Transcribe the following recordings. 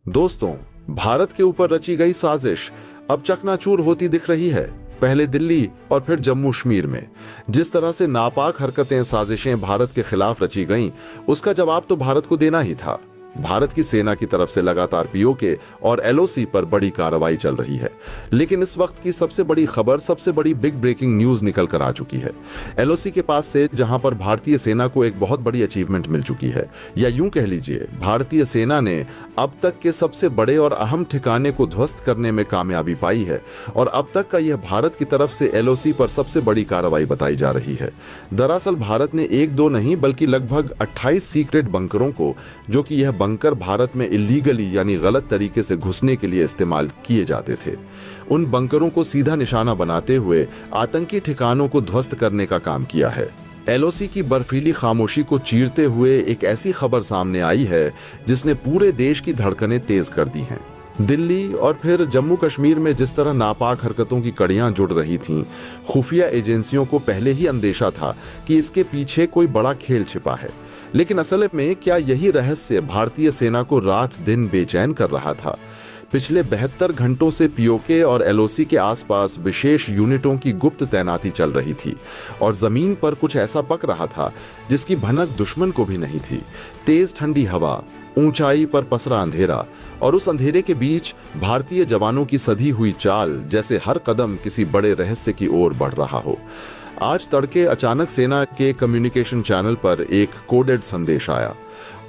दोस्तों, भारत के ऊपर रची गई साजिश अब चकनाचूर होती दिख रही है। पहले दिल्ली और फिर जम्मू कश्मीर में जिस तरह से नापाक हरकतें, साजिशें भारत के खिलाफ रची गईं, उसका जवाब तो भारत को देना ही था। भारत की सेना की तरफ से लगातार पीओके और एलओसी पर बड़ी कार्रवाई चल रही है। लेकिन इस वक्त की सबसे बड़ी खबर, सबसे बड़ी बिग ब्रेकिंग न्यूज निकल कर आ चुकी है। एलओसी के पास से, जहां पर भारतीय सेना को एक बहुत बड़ी अचीवमेंट मिल चुकी है, या यूं कह लीजिए भारतीय सेना ने अब तक के सबसे बड़े और अहम ठिकाने को ध्वस्त करने में कामयाबी पाई है। और अब तक का यह भारत की तरफ से एलओसी पर सबसे बड़ी कार्रवाई बताई जा रही है। दरअसल भारत ने एक दो नहीं बल्कि लगभग 28 सीक्रेट बंकरों को, जो कि यह बंकर भारत में इलीगली यानी गलत तरीके से घुसने के लिए इस्तेमाल किए जाते थे, उन बंकरों को सीधा निशाना बनाते हुए आतंकी ठिकानों को ध्वस्त करने का काम किया है। एलओसी की बर्फीली खामोशी को चीरते हुए एक ऐसी खबर सामने आई है जिसने पूरे देश की धड़कनें तेज कर दी हैं। दिल्ली और फिर जम्मू कश्मीर में जिस तरह नापाक हरकतों की कड़ियां जुड़ रही थीं, खुफिया एजेंसियों को पहले ही अंदेशा था कि इसके पीछे कोई बड़ा खेल छिपा है। लेकिन असल में क्या यही रहस्य भारतीय सेना को रात दिन बेचैन कर रहा था? पिछले 72 घंटों से पीओके और एलओसी के आसपास विशेष यूनिटों की गुप्त तैनाती चल रही थी और जमीन पर कुछ ऐसा पक रहा था जिसकी भनक दुश्मन को भी नहीं थी। तेज ठंडी हवा, ऊंचाई पर पसरा अंधेरा, और उस अंधेरे के बीच भारतीय जवानों की सधी हुई चाल, जैसे हर कदम किसी बड़े रहस्य की ओर बढ़ रहा हो। आज तड़के अचानक सेना के कम्युनिकेशन चैनल पर एक कोडेड संदेश आया,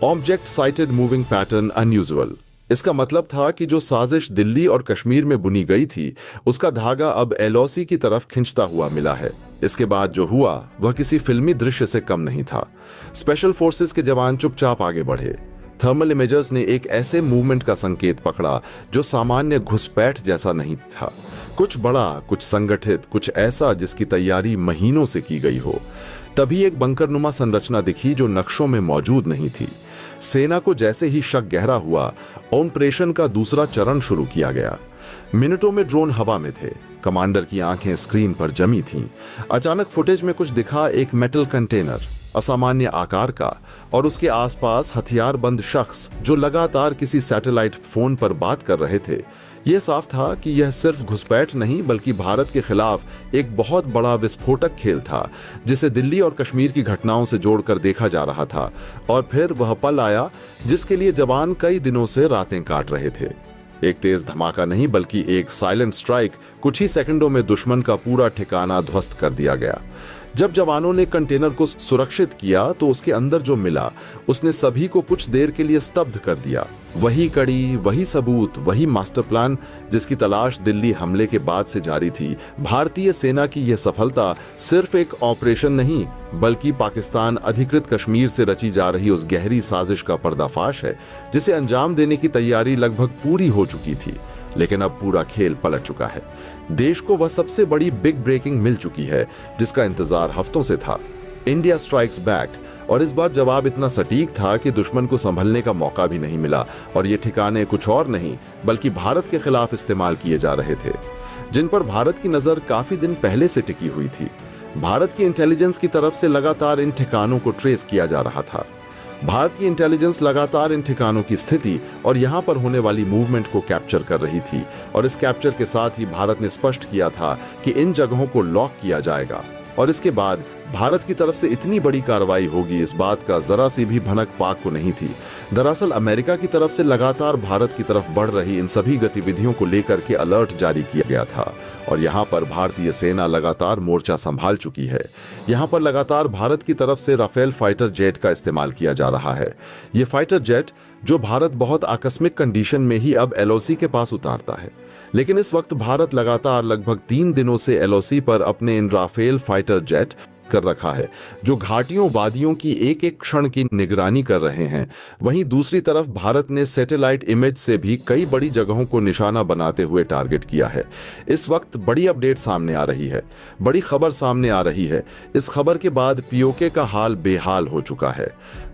object sighted moving pattern unusual. इसका मतलब था कि जो साजिश दिल्ली और कश्मीर में बुनी गई थी, उसका धागा अब एलओसी की तरफ खिंचता हुआ मिला है। इसके बाद जो हुआ वह किसी फिल्मी दृश्य से कम नहीं था। स्पेशल फोर्सेस के जवान चुपचाप आगे बढ़े। थर्मल इमेजर्स ने एक ऐसे मूवमेंट का संकेत पकड़ा जो सामान्य घुसपैठ जैसा नहीं था। कुछ बड़ा, कुछ संगठित, कुछ ऐसा जिसकी तैयारी महीनों से की गई हो। तभी एक बंकरनुमा संरचना दिखी जो नक्शों में मौजूद नहीं थी। सेना को जैसे ही शक गहरा हुआ, ऑपरेशन का दूसरा चरण शुरू किया गया। मिनटों में ड्रोन हवा में थे, कमांडर की आंखें स्क्रीन पर जमी थीं। अचानक फुटेज में कुछ दिखा, एक मेटल कंटेनर असामान्य आकार का, और उसके आसपास हथियारबंद शख्स जो लगातार किसी सैटेलाइट फोन पर बात कर रहे थे। यह साफ था कि यह सिर्फ घुसपैठ नहीं बल्कि भारत के खिलाफ एक बहुत बड़ा विस्फोटक खेल था, जिसे दिल्ली और कश्मीर की घटनाओं से जोड़कर देखा जा रहा था। और फिर वह पल आया जिसके लिए जवान कई दिनों से रातें काट रहे थे। एक तेज धमाका नहीं बल्कि एक साइलेंट स्ट्राइक। कुछ ही सेकंडों में दुश्मन का पूरा ठिकाना ध्वस्त कर दिया गया। जब जवानों ने कंटेनर को सुरक्षित किया तो उसके अंदर जो मिला उसने सभी को कुछ देर के लिए स्तब्ध कर दिया। वही कड़ी, वही सबूत, वही मास्टर प्लान जिसकी तलाश दिल्ली हमले के बाद से जारी थी। भारतीय सेना की यह सफलता सिर्फ एक ऑपरेशन नहीं बल्कि पाकिस्तान अधिकृत कश्मीर से रची जा रही उस गहरी साजिश का पर्दाफाश है जिसे अंजाम देने की तैयारी लगभग पूरी हो चुकी थी। लेकिन अब पूरा खेल पलट चुका है। देश को वह सबसे बड़ी बिग ब्रेकिंग मिल चुकी है जिसका इंतजार हफ्तों से था। India strikes back. और इस बार जवाब इतना सटीक था कि दुश्मन को संभलने का मौका भी नहीं मिला। और ये ठिकाने कुछ और नहीं बल्कि भारत के खिलाफ इस्तेमाल किए जा रहे थे, जिन पर भारत की नजर काफी दिन पहले से टिकी हुई थी। भारत की इंटेलिजेंस की तरफ से लगातार इन ठिकानों को ट्रेस किया जा रहा था। भारत की इंटेलिजेंस लगातार इन ठिकानों की स्थिति और यहां पर होने वाली मूवमेंट को कैप्चर कर रही थी। और इस कैप्चर के साथ ही भारत ने स्पष्ट किया था कि इन जगहों को लॉक किया जाएगा। और इसके बाद भारत की तरफ से इतनी बड़ी कार्रवाई होगी, इस बात का जरा सी भी भनक पाक को नहीं थी। दरअसल अमेरिका की तरफ से लगातार भारत की तरफ बढ़ रही इन सभी गतिविधियों को लेकर के अलर्ट जारी किया गया था। और यहाँ पर भारतीय सेना लगातार मोर्चा संभाल चुकी है। यहाँ पर लगातार भारत की तरफ से राफेल फाइटर जेट का इस्तेमाल किया जा रहा है। ये फाइटर जेट जो भारत बहुत आकस्मिक कंडीशन में ही अब एलओसी के पास उतारता है। लेकिन इस वक्त भारत लगातार लगभग 3 दिनों से एलओसी पर अपने इन राफेल फाइटर जेट कर रखा है, जो घाटियों वादियों की एक एक क्षण की निगरानी कर रहे हैं। वहीं दूसरी तरफ भारत ने सैटेलाइट इमेज से भी कई बड़ी जगहों को निशाना बनाते हुए टारगेट किया है। इस वक्त बड़ी अपडेट सामने आ रही है, बड़ी खबर सामने आ रही है। इस खबर के बाद पीओके का हाल बेहाल हो चुका है।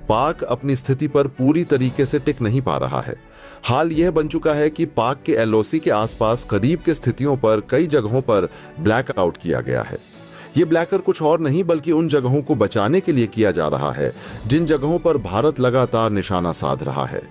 पाक अपनी स्थिति पर पूरी तरीके से टिक नहीं पा रहा है। हाल यह बन चुका है कि पाक के एलओसी के आसपास करीब के स्थितियों पर कई जगहों पर ब्लैकआउट किया गया है। ये ब्लैकर कुछ और नहीं बल्कि उन जगहों को बचाने के लिए किया जा रहा है जिन जगहों पर भारत लगातार निशाना साध रहा है।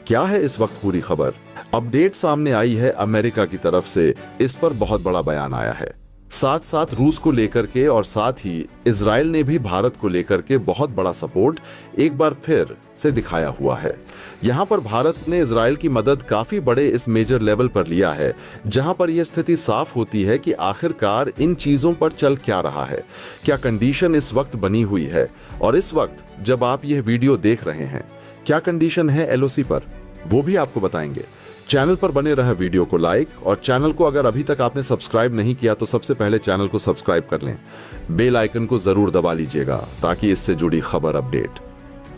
क्या है इस वक्त पूरी खबर? अपडेट सामने आई है अमेरिका की तरफ से, इस पर बहुत बड़ा बयान आया है। साथ साथ रूस को लेकर के और साथ ही इजराइल ने भी भारत को लेकर के बहुत बड़ा सपोर्ट एक बार फिर से दिखाया हुआ है। यहां पर भारत ने इजराइल की मदद काफी बड़े इस मेजर लेवल पर लिया है, जहां पर यह स्थिति साफ होती है कि आखिरकार इन चीजों पर चल क्या रहा है, क्या कंडीशन इस वक्त बनी हुई है। और इस वक्त जब आप यह वीडियो देख रहे हैं, क्या कंडीशन है एलओसी पर, वो भी आपको बताएंगे। चैनल पर बने रहे, वीडियो को लाइक, और चैनल को अगर अभी तक आपने सब्सक्राइब नहीं किया तो सबसे पहले चैनल को सब्सक्राइब कर लें। बेल आइकन को जरूर दबा लीजिएगा ताकि इससे जुड़ी खबर अपडेट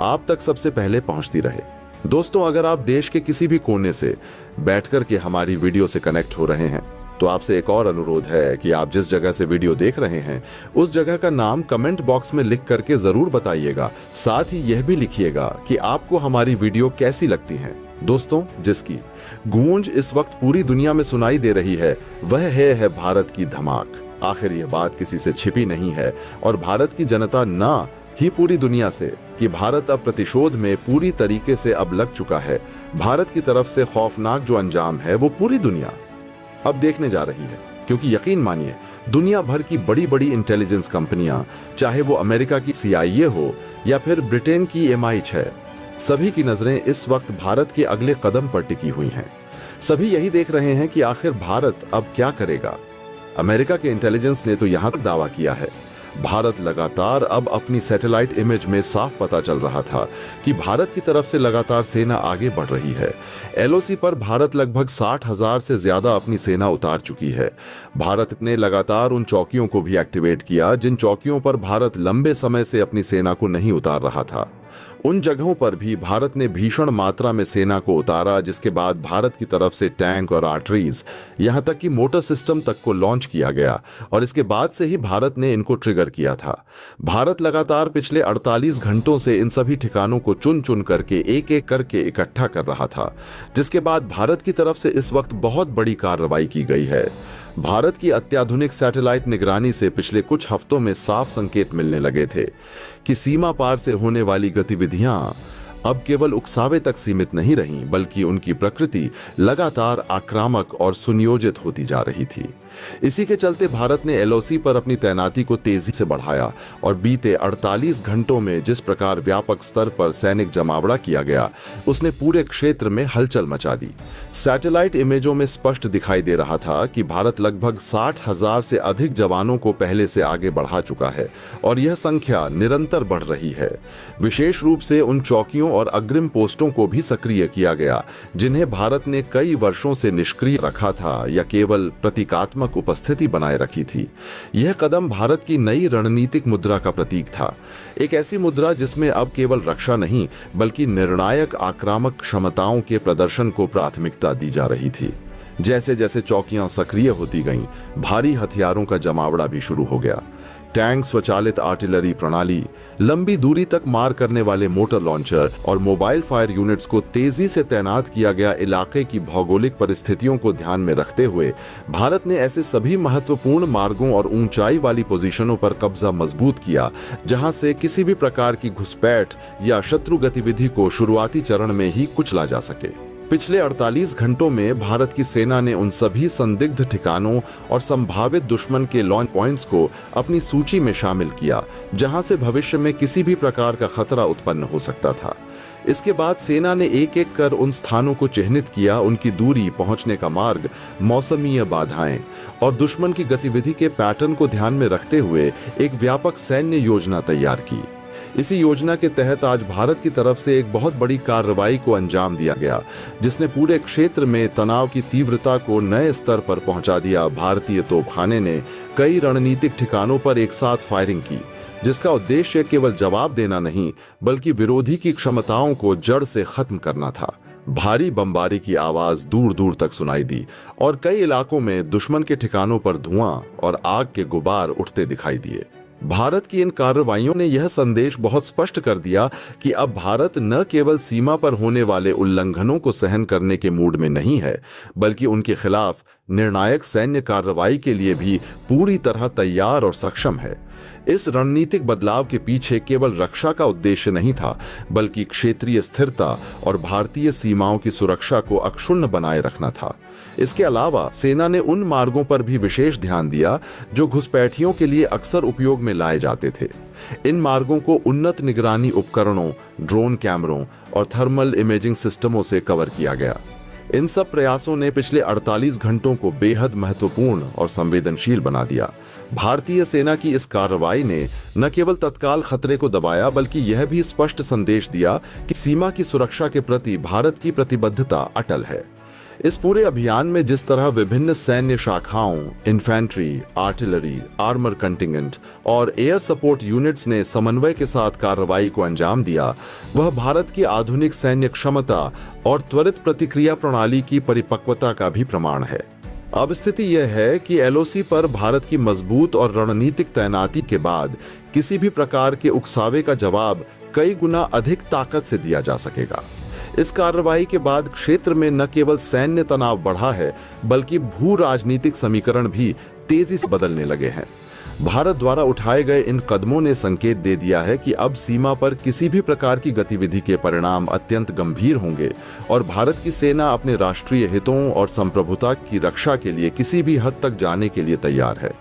आप तक सबसे पहले पहुंचती रहे। दोस्तों, अगर आप देश के किसी भी कोने से बैठकर के हमारी वीडियो से कनेक्ट हो रहे हैं तो आपसे एक और अनुरोध है कि आप जिस जगह से वीडियो देख रहे हैं उस जगह का नाम कमेंट बॉक्स में लिख करके जरूर बताइएगा। साथ ही यह भी लिखिएगा कि आपको हमारी वीडियो कैसी लगती है। दोस्तों, जिसकी गूंज इस वक्त पूरी दुनिया में सुनाई दे रही है वह है भारत की धमाक। आखिर यह बात किसी से छिपी नहीं है और भारत की जनता ना ही पूरी दुनिया से कि भारत अब प्रतिशोध में पूरी तरीके से अब लग चुका है। भारत की तरफ से खौफनाक जो अंजाम है वो पूरी दुनिया अब देखने जा रही है, क्योंकि यकीन मानिए दुनिया भर की बड़ी बड़ी इंटेलिजेंस कंपनियां, चाहे वो अमेरिका की CIA हो या फिर ब्रिटेन की MI6, सभी की नजरें इस वक्त भारत के अगले कदम पर टिकी हुई हैं। सभी यही देख रहे हैं कि आखिर भारत अब क्या करेगा। अमेरिका के इंटेलिजेंस ने तो यहां तक दावा किया है, भारत लगातार अब अपनी सैटेलाइट इमेज में साफ पता चल रहा था कि भारत की तरफ से लगातार सेना आगे बढ़ रही है। LOC पर भारत लगभग 60,000 से ज्यादा अपनी सेना उतार चुकी है। भारत ने लगातार उन चौकियों को भी एक्टिवेट किया जिन चौकियों पर भारत लंबे समय से अपनी सेना को नहीं उतार रहा था। उन जगहों पर भी भारत ने भीषण मात्रा में सेना को उतारा, जिसके बाद भारत की तरफ से टैंक और आर्टरीज, यहां तक कि मोटर सिस्टम तक को लॉन्च किया गया और इसके बाद से ही भारत ने इनको ट्रिगर किया था। भारत लगातार पिछले 48 घंटों से इन सभी ठिकानों को चुन चुन करके एक एक करके इकट्ठा कर रहा था, जिसके बाद भारत की तरफ से इस वक्त बहुत बड़ी कार्रवाई की गई है। भारत की अत्याधुनिक सैटेलाइट निगरानी से पिछले कुछ हफ्तों में साफ संकेत मिलने लगे थे कि सीमा पार से होने वाली गतिविधियां अब केवल उकसावे तक सीमित नहीं रहीं, बल्कि उनकी प्रकृति लगातार आक्रामक और सुनियोजित होती जा रही थी। इसी के चलते भारत ने LOC पर अपनी तैनाती को तेजी से बढ़ाया और बीते 48 घंटों में जिस प्रकार व्यापक स्तर पर सैनिक जमावड़ा किया गया, उसने पूरे क्षेत्र में हलचल मचा दी। सैटेलाइट इमेजों में स्पष्ट दिखाई दे रहा था कि भारत लगभग 60,000 से अधिक जवानों को पहले से आगे बढ़ा चुका है और यह संख्या निरंतर बढ़ रही है। विशेष रूप से उन चौकियों और अग्रिम पोस्टों को भी सक्रिय किया गया जिन्हें भारत ने कई वर्षों से निष्क्रिय रखा था या केवल प्रतीकात्मक उपस्थिति बनाए रखी थी। यह कदम भारत की नई रणनीतिक मुद्रा का प्रतीक था, एक ऐसी मुद्रा जिसमें अब केवल रक्षा नहीं बल्कि निर्णायक आक्रामक क्षमताओं के प्रदर्शन को प्राथमिकता दी जा रही थी। जैसे जैसे चौकियां सक्रिय होती गईं, भारी हथियारों का जमावड़ा भी शुरू हो गया। टैंक, स्वचालित आर्टिलरी प्रणाली, लंबी दूरी तक मार करने वाले मोटर लॉन्चर और मोबाइल फायर यूनिट्स को तेजी से तैनात किया गया। इलाके की भौगोलिक परिस्थितियों को ध्यान में रखते हुए भारत ने ऐसे सभी महत्वपूर्ण मार्गों और ऊंचाई वाली पोजीशनों पर कब्जा मजबूत किया जहां से किसी भी प्रकार की घुसपैठ या शत्रु गतिविधि को शुरुआती चरण में ही कुचला जा सके। पिछले 48 घंटों में भारत की सेना ने उन सभी संदिग्ध ठिकानों और संभावित दुश्मन के लॉन्च पॉइंट्स को अपनी सूची में शामिल किया जहां से भविष्य में किसी भी प्रकार का खतरा उत्पन्न हो सकता था। इसके बाद सेना ने एक एक कर उन स्थानों को चिह्नित किया, उनकी दूरी, पहुंचने का मार्ग, मौसमीय बाधाएं और दुश्मन की गतिविधि के पैटर्न को ध्यान में रखते हुए एक व्यापक सैन्य योजना तैयार की। इसी योजना के तहत आज भारत की तरफ से एक बहुत बड़ी कार्रवाई को अंजाम दिया गया जिसने पूरे क्षेत्र में तनाव की तीव्रता को नए स्तर पर पहुंचा दिया। भारतीय तोपखाने ने कई रणनीतिक ठिकानों पर एक साथ फायरिंग की, जिसका उद्देश्य केवल जवाब देना नहीं बल्कि विरोधी की क्षमताओं को जड़ से खत्म करना था। भारी बमबारी की आवाज दूर दूर तक सुनाई दी और कई इलाकों में दुश्मन के ठिकानों पर धुआं और आग के गुबार उठते दिखाई दिए। भारत की इन कार्रवाइयों ने यह संदेश बहुत स्पष्ट कर दिया कि अब भारत न केवल सीमा पर होने वाले उल्लंघनों को सहन करने के मूड में नहीं है, बल्कि उनके खिलाफ निर्णायक सैन्य कार्रवाई के लिए भी पूरी तरह तैयार और सक्षम है। इस रणनीतिक बदलाव के पीछे केवल रक्षा का उद्देश्य नहीं था, बल्कि क्षेत्रीय स्थिरता और भारतीय सीमाओं की सुरक्षा को अक्षुण्ण बनाए रखना था। इसके अलावा सेना ने उन मार्गों पर भी विशेष ध्यान दिया जो घुसपैठियों के लिए अक्सर उपयोग में लाए जाते थे। इन मार्गों को उन्नत निगरानी उपकरणों, ड्रोन कैमरों और थर्मल इमेजिंग सिस्टमों से कवर किया गया। इन सब प्रयासों ने पिछले 48 घंटों को बेहद महत्वपूर्ण और संवेदनशील बना दिया। भारतीय सेना की इस कार्रवाई ने न केवल तत्काल खतरे को दबाया, बल्कि यह भी स्पष्ट संदेश दिया कि सीमा की सुरक्षा के प्रति भारत की प्रतिबद्धता अटल है। इस पूरे अभियान में जिस तरह विभिन्न सैन्य शाखाओं, इन्फेंट्री, आर्टिलरी, आर्मर कंटिंजेंट और एयर सपोर्ट यूनिट्स ने समन्वय के साथ कार्रवाई को अंजाम दिया, वह भारत की आधुनिक सैन्य क्षमता और त्वरित प्रतिक्रिया प्रणाली की परिपक्वता का भी प्रमाण है। अब स्थिति यह है कि एलओसी पर भारत की मजबूत और रणनीतिक तैनाती के बाद किसी भी प्रकार के उकसावे का जवाब कई गुना अधिक ताकत से दिया जा सकेगा। इस कार्रवाई के बाद क्षेत्र में न केवल सैन्य तनाव बढ़ा है, बल्कि भू राजनीतिक समीकरण भी तेजी से बदलने लगे हैं। भारत द्वारा उठाए गए इन कदमों ने संकेत दे दिया है कि अब सीमा पर किसी भी प्रकार की गतिविधि के परिणाम अत्यंत गंभीर होंगे और भारत की सेना अपने राष्ट्रीय हितों और संप्रभुता की रक्षा के लिए किसी भी हद तक जाने के लिए तैयार है।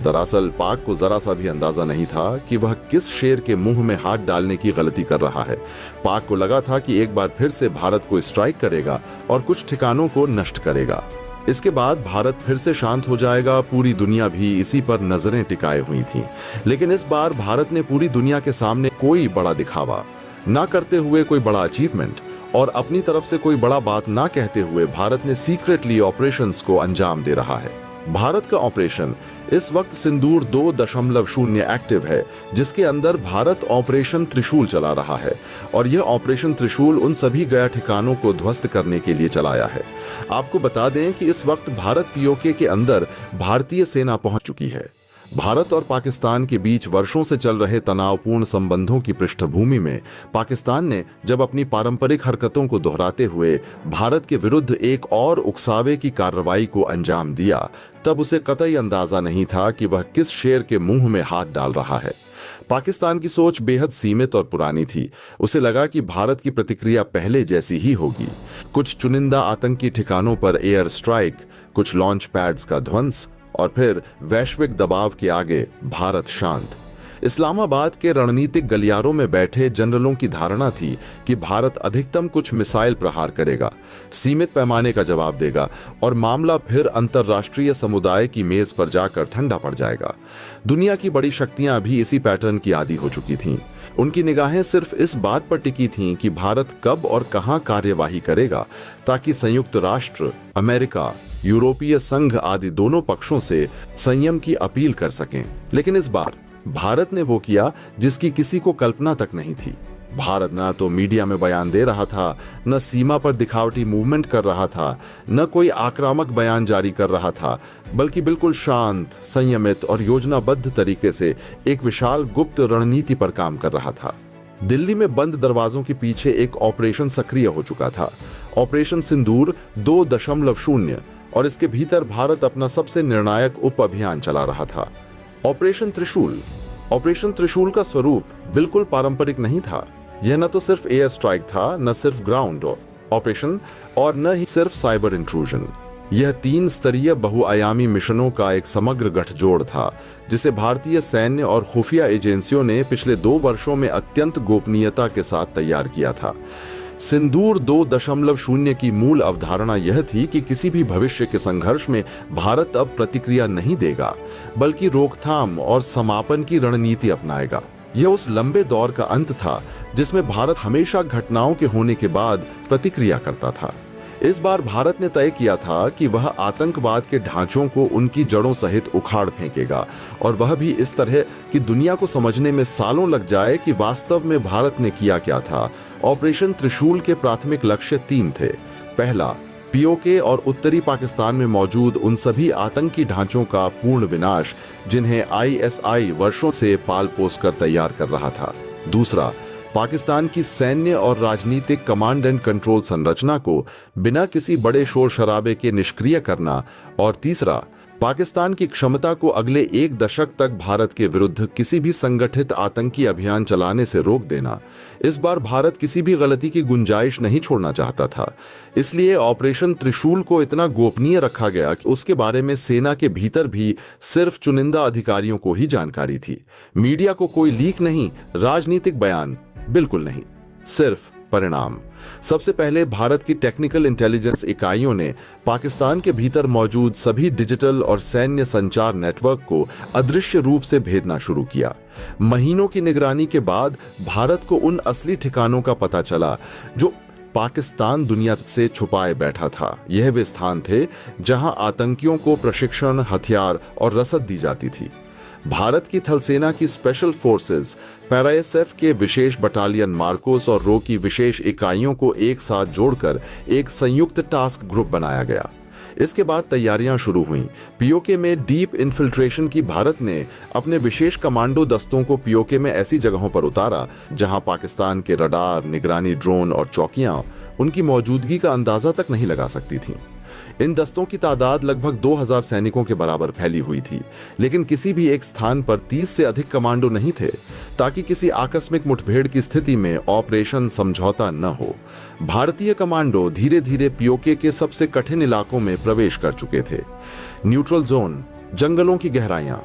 दरअसल पाक को जरा सा भी अंदाजा नहीं था कि वह किस शेर के मुंह में हाथ डालने की गलती कर रहा है। पाक को लगा था कि एक बार फिर से भारत को स्ट्राइक करेगा और कुछ ठिकानों को नष्ट करेगा। इसके बाद भारत फिर से शांत हो जाएगा। पूरी दुनिया भी इसी पर नजरें टिकाए हुई थी। लेकिन इस बार भारत ने पूरी दुनिया के सामने कोई बड़ा दिखावा ना करते हुए, कोई बड़ा अचीवमेंट और अपनी तरफ से कोई बड़ा बात ना कहते हुए भारत ने सीक्रेटली ऑपरेशंस को अंजाम दे रहा है। भारत का ऑपरेशन इस वक्त सिंदूर 2.0 एक्टिव है, जिसके अंदर भारत ऑपरेशन त्रिशूल चला रहा है और यह ऑपरेशन त्रिशूल उन सभी गया ठिकानों को ध्वस्त करने के लिए चलाया है। आपको बता दें कि इस वक्त भारत पीओके के अंदर भारतीय सेना पहुंच चुकी है। भारत और पाकिस्तान के बीच वर्षों से चल रहे तनावपूर्ण संबंधों की पृष्ठभूमि में पाकिस्तान ने जब अपनी पारंपरिक हरकतों को दोहराते हुए भारत के विरुद्ध एक और उकसावे की कार्रवाई को अंजाम दिया, तब उसे कतई अंदाजा नहीं था कि वह किस शेर के मुंह में हाथ डाल रहा है। पाकिस्तान की सोच बेहद सीमित और पुरानी थी। उसे लगा कि भारत की प्रतिक्रिया पहले जैसी ही होगी। कुछ चुनिंदा आतंकी ठिकानों पर एयर स्ट्राइक, कुछ लॉन्च पैड्स का ध्वंस और फिर वैश्विक दबाव के आगे भारत शांत। इस्लामाबाद के रणनीतिक गलियारों में बैठे जनरलों की धारणा थी कि भारत अधिकतम कुछ मिसाइल प्रहार करेगा, सीमित पैमाने का जवाब देगा और मामला फिर अंतर्राष्ट्रीय समुदाय की मेज पर जाकर ठंडा पड़ जाएगा। दुनिया की बड़ी शक्तियां भी इसी पैटर्न की आदी हो चुकी थीं। उनकी निगाहें सिर्फ इस बात पर टिकी थीं कि भारत कब और कहां कार्यवाही करेगा, ताकि संयुक्त राष्ट्र, अमेरिका, यूरोपीय संघ आदि दोनों पक्षों से संयम की अपील कर सकें। लेकिन इस बार भारत ने वो किया जिसकी किसी को कल्पना तक नहीं थी। भारत न तो मीडिया में बयान दे रहा था, न सीमा पर दिखावटी मूवमेंट कर रहा था, न कोई आक्रामक बयान जारी कर रहा था, बल्कि बिल्कुल शांत, संयमित और योजनाबद्ध तरीके से एक विशाल गुप्त रणनीति पर काम कर रहा था। दिल्ली में बंद दरवाजों के पीछे एक ऑपरेशन सक्रिय हो चुका था, ऑपरेशन सिंदूर 2.0, और इसके भीतर भारत अपना सबसे निर्णायक उप अभियान चला रहा था, ऑपरेशन त्रिशूल। ऑपरेशन त्रिशूल का स्वरूप बिल्कुल पारंपरिक नहीं था। यह न तो सिर्फ एयर स्ट्राइक था, न सिर्फ ग्राउंड ऑपरेशन और न ही सिर्फ साइबर इंट्रूजन। यह 3 स्तरीय बहुआयामी मिशनों का एक समग्र गठजोड़ था, जिसे भारतीय सैन्य और खुफिया एजेंसियों ने पिछले 2 वर्षों में अत्यंत गोपनीयता के साथ तैयार किया था। सिंदूर 2.0 की मूल अवधारणा यह थी कि किसी भी भविष्य के संघर्ष में भारत अब प्रतिक्रिया नहीं देगा, बल्कि रोकथाम और समापन की रणनीति अपनाएगा। यह उस लंबे दौर का अंत था जिसमें भारत हमेशा घटनाओं के होने के बाद प्रतिक्रिया करता था। इस बार भारत ने तय किया था कि वह आतंकवाद के ढांचों को उनकी जड़ों सहित उखाड़ फेंकेगा, और वह भी इस तरह कि दुनिया को समझने में सालों लग जाए कि वास्तव में भारत ने किया क्या था। ऑपरेशन त्रिशूल के प्राथमिक लक्ष्य 3 थे। पहला, पीओके और उत्तरी पाकिस्तान में मौजूद उन सभी आतंकी ढांचों का पूर्ण विनाश जिन्हें आईएसआई वर्षों से पाल पोस कर तैयार कर रहा था। दूसरा, पाकिस्तान की सैन्य और राजनीतिक कमांड एंड कंट्रोल संरचना को बिना किसी बड़े शोर शराबे के निष्क्रिय करना। और तीसरा, पाकिस्तान की क्षमता को अगले एक दशक तक भारत के विरुद्ध किसी भी संगठित आतंकी अभियान चलाने से रोक देना। इस बार भारत किसी भी गलती की गुंजाइश नहीं छोड़ना चाहता था। इसलिए ऑपरेशन त्रिशूल को इतना गोपनीय रखा गया कि उसके बारे में सेना के भीतर भी सिर्फ चुनिंदा अधिकारियों को ही जानकारी थी। मीडिया को कोई लीक नहीं, राजनीतिक बयान बिल्कुल नहीं, सिर्फ परिणाम। सबसे पहले भारत की टेक्निकल इंटेलिजेंस इकाइयों ने पाकिस्तान के भीतर मौजूद सभी डिजिटल और सैन्य संचार नेटवर्क को अदृश्य रूप से भेदना शुरू किया। महीनों की निगरानी के बाद भारत को उन असली ठिकानों का पता चला जो पाकिस्तान दुनिया से छुपाए बैठा था। यह वे स्थान थे जहां आतंकियों को प्रशिक्षण, हथियार और रसद दी जाती थी। भारत की थल सेना की स्पेशल फोर्सेस, पैराएसएफ के विशेष बटालियन मार्कोस और रो की विशेष इकाइयों को एक साथ जोड़कर एक संयुक्त टास्क ग्रुप बनाया गया। इसके बाद तैयारियां शुरू हुईं। पीओके में डीप इन्फिल्ट्रेशन की भारत ने अपने विशेष कमांडो दस्तों को पीओके में ऐसी जगहों पर उतारा जहां पाकिस्तान के रडार, निगरानी ड्रोन और चौकियां उनकी मौजूदगी का अंदाजा तक नहीं लगा सकती थीं। इन दस्तों की तादाद लगभग 2000 सैनिकों के बराबर फैली हुई थी, लेकिन किसी भी एक स्थान पर 30 से अधिक कमांडो नहीं थे, ताकि किसी आकस्मिक मुठभेड़ की स्थिति में ऑपरेशन समझौता न हो। भारतीय कमांडो धीरे धीरे पीओके के सबसे कठिन इलाकों में प्रवेश कर चुके थे। न्यूट्रल जोन, जंगलों की गहराइयां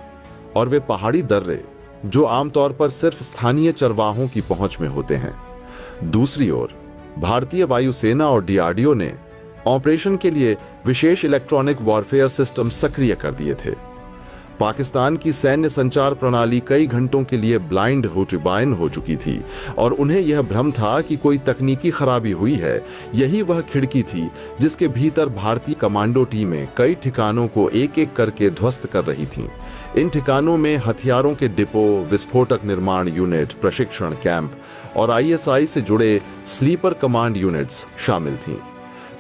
और वे पहाड़ी दर्रे जो आमतौर पर सिर्फ स्थानीय चरवाहों की पहुंच में होते हैं। दूसरी ओर भारतीय वायुसेना और डीआरडीओ ने ऑपरेशन के लिए विशेष इलेक्ट्रॉनिक वॉरफेयर सिस्टम सक्रिय कर दिए थे। पाकिस्तान की सैन्य संचार प्रणाली कई घंटों के लिए ब्लाइंड हो चुकी थी और उन्हें यह भ्रम था कि कोई तकनीकी खराबी हुई है। यही वह खिड़की थी जिसके भीतर भारतीय कमांडो टीमें कई ठिकानों को एक एक करके ध्वस्त कर रही थीं। इन ठिकानों में हथियारों के डिपो, विस्फोटक निर्माण यूनिट, प्रशिक्षण कैंप और आईएसआई से जुड़े स्लीपर कमांड यूनिट्स शामिल थीं।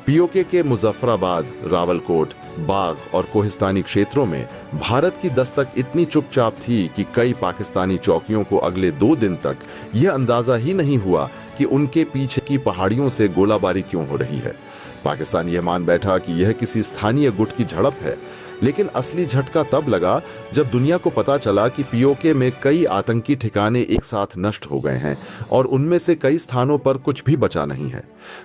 पीओके के मुजफ्फराबाद, रावलकोट, बाग और कोहिस्तानी क्षेत्रों में भारत की दस्तक इतनी चुपचाप थी कि कई पाकिस्तानी चौकियों को अगले 2 दिन तक यह अंदाजा ही नहीं हुआ कि उनके पीछे की पहाड़ियों से गोलाबारी क्यों हो रही है। पाकिस्तान यह मान बैठा कि यह किसी स्थानीय गुट की झड़प है, लेकिन असली झटका तब लगा जब दुनिया को पता चला कि पीओके में कई आतंकी ठिकाने एक साथ नष्ट हो गए हैं और उनमें से कई स्थानों पर कुछ भी बचा नहीं है।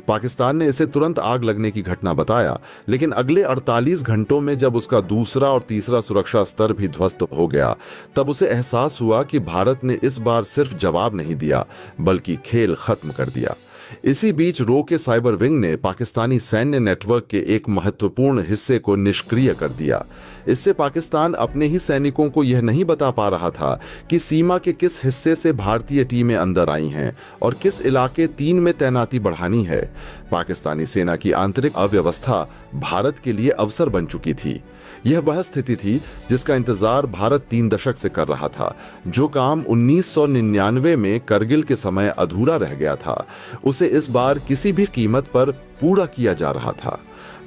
पाकिस्तान ने इसे तुरंत आग लगने की घटना बताया, लेकिन अगले 48 घंटों में जब उसका दूसरा और तीसरा सुरक्षा स्तर भी ध्वस्त हो गया, तब उसे एहसास हुआ कि भारत ने इस बार सिर्फ जवाब नहीं दिया बल्कि खेल खत्म कर दिया। इसी बीच रो के साइबर विंग ने पाकिस्तानी सैन्य नेटवर्क के एक महत्वपूर्ण हिस्से को निष्क्रिय कर दिया। इससे पाकिस्तान अपने ही सैनिकों को यह नहीं बता पा रहा था कि सीमा के किस हिस्से से भारतीय टीमें अंदर आई हैं और किस इलाके 3 में तैनाती बढ़ानी है। पाकिस्तानी सेना की आंतरिक अव्यवस्था भारत के लिए अवसर बन चुकी थी। यह वह स्थिति थी जिसका इंतजार भारत 3 दशक से कर रहा था। जो काम 1999 में करगिल के समय अधूरा रह गया था, उसे इस बार किसी भी कीमत पर पूरा किया जा रहा था।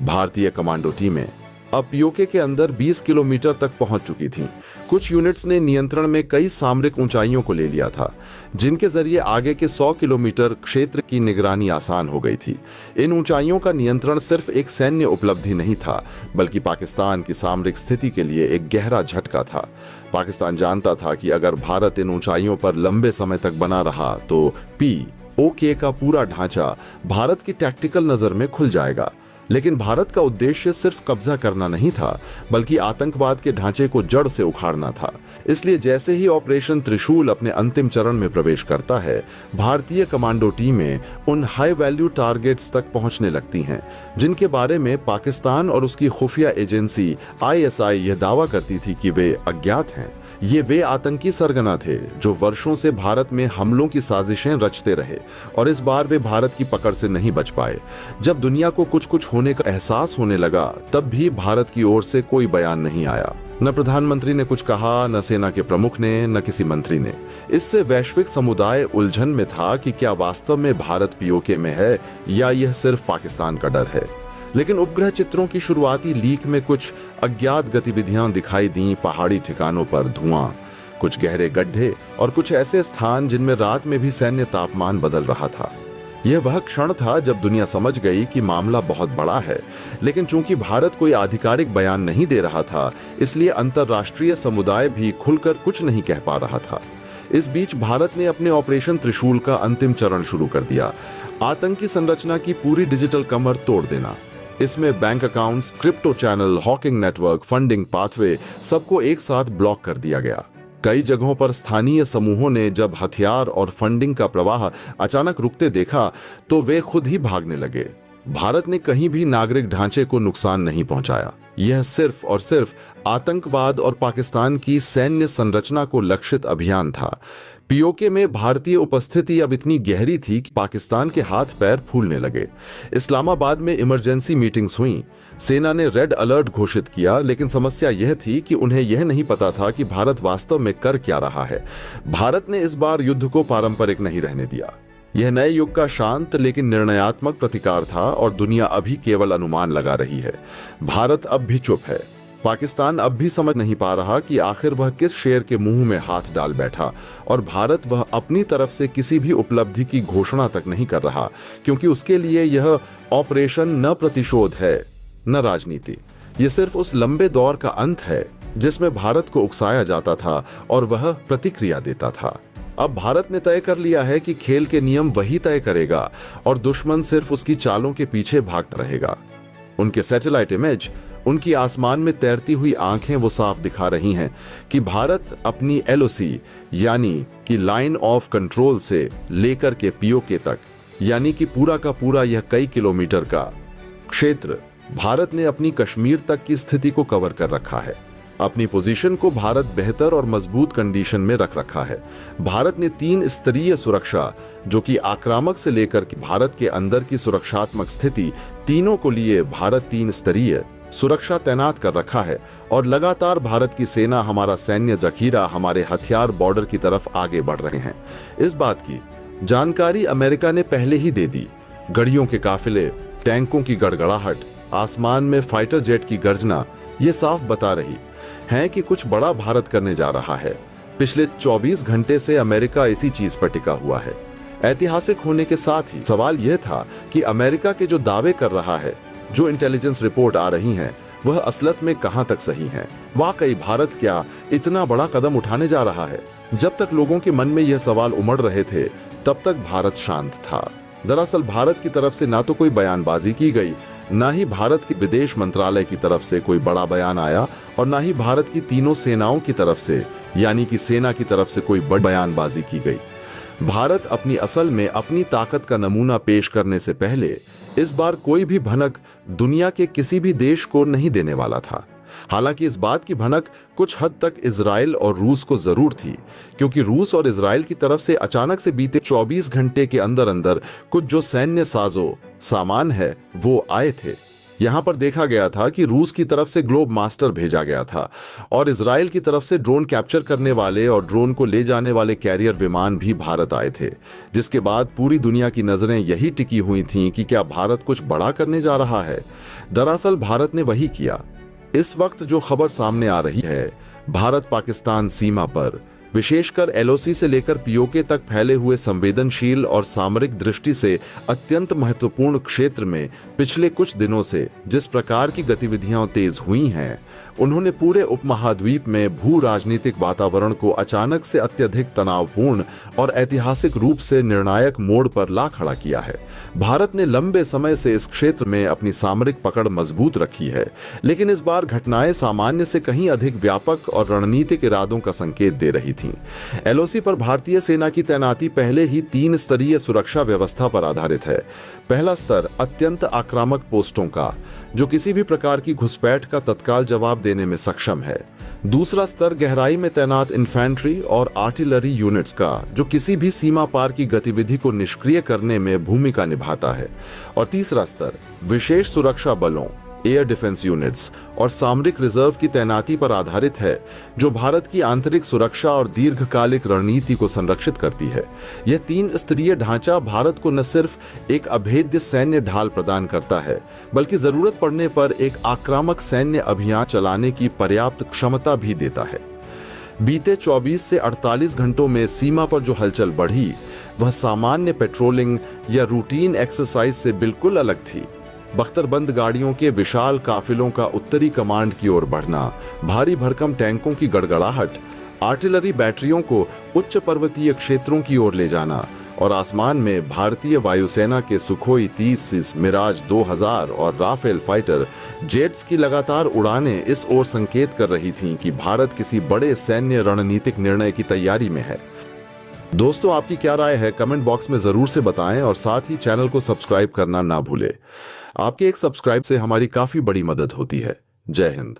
भारतीय कमांडो टीमें अब पीओके के अंदर 20 किलोमीटर तक पहुंच चुकी थीं। कुछ यूनिट्स ने नियंत्रण में कई सामरिक ऊंचाइयों को ले लिया था, जिनके जरिए आगे के 100 किलोमीटर क्षेत्र की निगरानी आसान हो गई थी। इन ऊंचाइयों का नियंत्रण सिर्फ एक सैन्य उपलब्धि नहीं था, बल्कि पाकिस्तान की सामरिक स्थिति के लिए एक गहरा झटका था। पाकिस्तान जानता था कि अगर भारत इन ऊंचाइयों पर लंबे समय तक बना रहा तो पीओके का पूरा ढांचा भारत की टैक्टिकल नजर में खुल जाएगा। लेकिन भारत का उद्देश्य सिर्फ कब्जा करना नहीं था, बल्कि आतंकवाद के ढांचे को जड़ से उखाड़ना था। इसलिए जैसे ही ऑपरेशन त्रिशूल अपने अंतिम चरण में प्रवेश करता है, भारतीय कमांडो टीमें उन हाई वैल्यू टारगेट्स तक पहुंचने लगती हैं जिनके बारे में पाकिस्तान और उसकी खुफिया एजेंसी आईएसआई यह दावा करती थी कि वे अज्ञात हैं। ये वे आतंकी सरगना थे जो वर्षों से भारत में हमलों की साजिशें रचते रहे और इस बार वे भारत की पकड़ से नहीं बच पाए। जब दुनिया को कुछ कुछ होने का एहसास होने लगा, तब भी भारत की ओर से कोई बयान नहीं आया। न प्रधानमंत्री ने कुछ कहा, न सेना के प्रमुख ने, न किसी मंत्री ने। इससे वैश्विक समुदाय उलझन में था कि क्या वास्तव में भारत पीओके में है या यह सिर्फ पाकिस्तान का डर है। लेकिन उपग्रह चित्रों की शुरुआती लीक में कुछ अज्ञात गतिविधियां दिखाई दी। पहाड़ी ठिकानों पर धुआं, कुछ गहरे गड्ढे और कुछ ऐसे स्थान जिनमें रात में भी सैन्य तापमान बदल रहा था। यह वह क्षण था जब दुनिया समझ गई कि मामला बहुत बड़ा है, लेकिन चूंकि भारत कोई आधिकारिक बयान नहीं दे रहा था, इसलिए अंतर्राष्ट्रीय समुदाय भी खुलकर कुछ नहीं कह पा रहा था। इस बीच भारत ने अपने ऑपरेशन त्रिशूल का अंतिम चरण शुरू कर दिया, आतंकी संरचना की पूरी डिजिटल कमर तोड़ देना। इसमें bank accounts, crypto channel, Hawking network, funding pathway सबको एक साथ ब्लॉक कर दिया गया। कई जगहों पर स्थानीय समूहों ने जब हथियार और फंडिंग का प्रवाह अचानक रुकते देखा तो वे खुद ही भागने लगे। भारत ने कहीं भी नागरिक ढांचे को नुकसान नहीं पहुंचाया। यह सिर्फ और सिर्फ आतंकवाद और पाकिस्तान की सैन्य संरचना को लक्षित अभियान था। पीओके में भारतीय उपस्थिति अब इतनी गहरी थी कि पाकिस्तान के हाथ पैर फूलने लगे। इस्लामाबाद में इमरजेंसी मीटिंग्स हुई, सेना ने रेड अलर्ट घोषित किया, लेकिन समस्या यह थी कि उन्हें यह नहीं पता था कि भारत वास्तव में कर क्या रहा है। भारत ने इस बार युद्ध को पारंपरिक नहीं रहने दिया। यह नए युग का शांत लेकिन निर्णयात्मक प्रतिकार था और दुनिया अभी केवल अनुमान लगा रही है। भारत अब भी चुप है। पाकिस्तान अब भी समझ नहीं पा रहा कि आखिर वह किस शेर के मुंह में हाथ डाल बैठा, और भारत वह अपनी तरफ से किसी भी उपलब्धि की घोषणा तक नहीं कर रहा, क्योंकि उसके लिए यह ऑपरेशन न प्रतिशोध है न राजनीति। यह सिर्फ उस लंबे दौर का अंत है जिसमें भारत को उकसाया जाता था और वह प्रतिक्रिया देता था। अब भारत ने तय कर लिया है कि खेल के नियम वही तय करेगा और दुश्मन सिर्फ उसकी चालों के पीछे भागता रहेगा। उनके सैटेलाइट इमेज, उनकी आसमान में तैरती हुई आंखें वो साफ दिखा रही हैं कि भारत अपनी एलओसी यानी कि लाइन ऑफ कंट्रोल से लेकर के पीओके तक, यानी कि पूरा का पूरा यह कई किलोमीटर का क्षेत्र भारत ने अपनी कश्मीर तक की स्थिति को कवर कर रखा है। अपनी पोजीशन को भारत बेहतर और मजबूत कंडीशन में रख रखा है। भारत ने 3 स्तरीय सुरक्षा, जो कि आक्रामक से लेकर के भारत के अंदर की सुरक्षात्मक स्थिति, तीनों को लिए भारत 3 स्तरीय सुरक्षा तैनात कर रखा है और लगातार भारत की सेना, हमारा सैन्य जखीरा, हमारे हथियार बॉर्डर की तरफ आगे बढ़ रहे हैं। इस बात की जानकारी अमेरिका ने पहले ही दे दी। गाड़ियों के काफिले, टैंकों की गड़गड़ाहट, आसमान में फाइटर जेट की गर्जना ये साफ बता रही हैं कि कुछ बड़ा भारत करने जा रहा है। पिछले 24 घंटे से अमेरिका इसी चीज पर टिका हुआ है। ऐतिहासिक होने के साथ ही सवाल यह था कि अमेरिका के जो दावे कर रहा है, जो इंटेलिजेंस रिपोर्ट आ रही हैं, वह असलियत में कहां तक सही हैं? वाकई भारत क्या इतना बड़ा कदम उठाने जा रहा है? जब तक लोगों के मन में यह सवाल उमड़ रहे थे, तब तक भारत शांत था। दरअसल भारत की तरफ से ना तो कोई बयानबाजी की गई, ना ही भारत के विदेश मंत्रालय की तरफ से कोई बड़ा बयान आया, और ना ही भारत की तीनों सेनाओं की तरफ से, यानी कि सेना की तरफ से कोई बड़ी बयानबाजी की गई। भारत अपनी असल में अपनी ताकत का नमूना पेश करने से पहले इस बार कोई भी भनक दुनिया के किसी भी देश को नहीं देने वाला था। हालांकि इस बात की भनक कुछ हद तक इजराइल और रूस को जरूर थी, क्योंकि रूस और इजराइल की तरफ से अचानक से बीते 24 घंटे के अंदर अंदर कुछ जो सैन्य साजो सामान है वो आए थे। यहां पर देखा गया था कि रूस की तरफ से ग्लोब मास्टर भेजा गया था और इजराइल की तरफ से ड्रोन कैप्चर करने वाले और ड्रोन को ले जाने वाले कैरियर विमान भी भारत आए थे, जिसके बाद पूरी दुनिया की नजरें यही टिकी हुई थीं कि क्या भारत कुछ बड़ा करने जा रहा है। दरअसल भारत ने वही किया। इस वक्त जो खबर सामने आ रही है, भारत पाकिस्तान सीमा पर विशेषकर एलओसी से लेकर पीओके तक फैले हुए संवेदनशील और सामरिक दृष्टि से अत्यंत महत्वपूर्ण क्षेत्र में पिछले कुछ दिनों से जिस प्रकार की गतिविधियां तेज हुई हैं, उन्होंने पूरे उपमहाद्वीप में भू राजनीतिक वातावरण को अचानक से अत्यधिक तनावपूर्ण और ऐतिहासिक रूप से निर्णायक मोड़ पर ला खड़ा किया है। भारत ने लंबे समय से इस क्षेत्र में अपनी सामरिक पकड़ मजबूत रखी है, लेकिन इस बार घटनाएं सामान्य से कहीं अधिक व्यापक और रणनीतिक इरादों का संकेत दे रही थीं। एलओसी पर भारतीय सेना की तैनाती पहले ही 3 स्तरीय सुरक्षा व्यवस्था पर आधारित है। पहला स्तर अत्यंत आक्रामक पोस्टों का, जो किसी भी प्रकार की घुसपैठ का तत्काल जवाब देने में सक्षम है। दूसरा स्तर गहराई में तैनात इन्फेंट्री और आर्टिलरी यूनिट्स का, जो किसी भी सीमा पार की गतिविधि को निष्क्रिय करने में भूमिका निभाता है। और तीसरा स्तर विशेष सुरक्षा बलों, एयर डिफेंस यूनिट्स और सामरिक रिजर्व की तैनाती पर आधारित है, जो भारत की आंतरिक सुरक्षा और दीर्घकालिक रणनीति को संरक्षित करती है। यह 3 स्तरीय ढांचा भारत को न सिर्फ एक अभेद्य सैन्य ढाल प्रदान करता है, बल्कि जरूरत पड़ने पर एक आक्रामक सैन्य अभियान चलाने की पर्याप्त क्षमता भी देता है। बीते 24 से 48 घंटों में सीमा पर जो हलचल बढ़ी, वह सामान्य पेट्रोलिंग या रूटीन एक्सरसाइज से बिल्कुल अलग थी। बख्तरबंद गाड़ियों के विशाल काफिलों का उत्तरी कमांड की ओर बढ़ना, भारी भरकम टैंकों की गड़गड़ाहट, आर्टिलरी बैटरियों को उच्च पर्वतीय क्षेत्रों की ओर ले जाना और आसमान में भारतीय वायुसेना के सुखोई 30, मिराज 2000 और राफेल फाइटर जेट्स की लगातार उड़ानें इस ओर संकेत कर रही थीं कि भारत किसी बड़े सैन्य रणनीतिक निर्णय की तैयारी में है। दोस्तों, आपकी क्या राय है कमेंट बॉक्स में जरूर से बताएं और साथ ही चैनल को सब्सक्राइब करना ना भूलें। आपके एक सब्सक्राइब से हमारी काफी बड़ी मदद होती है। जय हिंद।